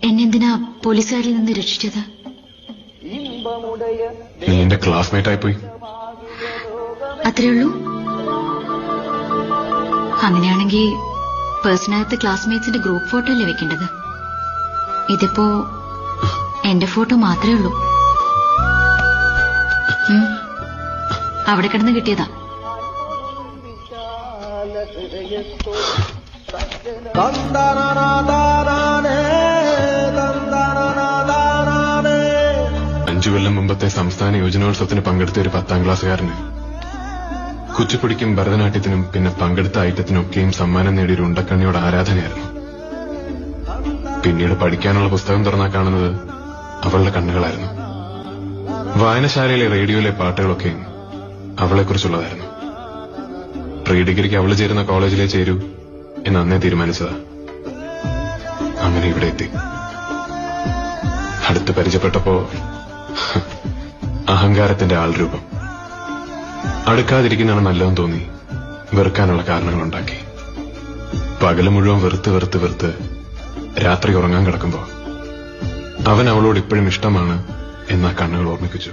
എന്നെന്തിനാ പോലീസുകാരിൽ നിന്ന് രക്ഷിച്ചത്? നീ എന്റെ ക്ലാസ്മേറ്റ് ആയിപ്പോയി. അത്രയുള്ളൂ? അങ്ങനെയാണെങ്കിൽ പേഴ്സണകത്ത് ക്ലാസ്മേറ്റ്സിന്റെ ഗ്രൂപ്പ് ഫോട്ടോ അല്ലേ വെക്കേണ്ടത്? ഇതിപ്പോ എന്റെ ഫോട്ടോ മാത്രമേ ഉള്ളൂ. അവിടെ കിടന്ന് കിട്ടിയതാ. അഞ്ചു കൊല്ലം മുമ്പത്തെ സംസ്ഥാന യുവജനോത്സവത്തിന് പങ്കെടുത്ത ഒരു 10ാം ക്ലാസ്സുകാരന് കുച്ചിപ്പുടിക്കും ഭരതനാട്യത്തിനും പിന്നെ പങ്കെടുത്ത ഐറ്റത്തിനൊക്കെയും സമ്മാനം നേടിയൊരു ഉണ്ടക്കണ്ണിയോട് ആരാധനയായിരുന്നു. പിന്നീട് പഠിക്കാനുള്ള പുസ്തകം തുറന്നാ കാണുന്നത് അവളുടെ കണ്ണുകളായിരുന്നു. വായനശാലയിലെ റേഡിയോയിലെ പാട്ടുകളൊക്കെയും അവളെക്കുറിച്ചുള്ളതായിരുന്നു. പ്രീ ഡിഗ്രിക്ക് അവള് ചേരുന്ന കോളേജിലെ ചേരൂ എന്ന് അന്നേ തീരുമാനിച്ചതാ. അങ്ങനെ ഇവിടെ എത്തി. അടുത്ത് പരിചയപ്പെട്ടപ്പോ അഹങ്കാരത്തിന്റെ ആൾരൂപം. അടുക്കാതിരിക്കുന്നതാണ് നല്ലതെന്ന് തോന്നി വെറുക്കാനുള്ള കാരണങ്ങളുണ്ടാക്കി. പകല് മുഴുവൻ വെറുത്ത് രാത്രി ഉറങ്ങാൻ കിടക്കുമ്പോ അവൻ അവളോട് ഇപ്പോഴും ഇഷ്ടമാണ് എന്നാ കണ്ണുകൾ ഓർമ്മിപ്പിച്ചു.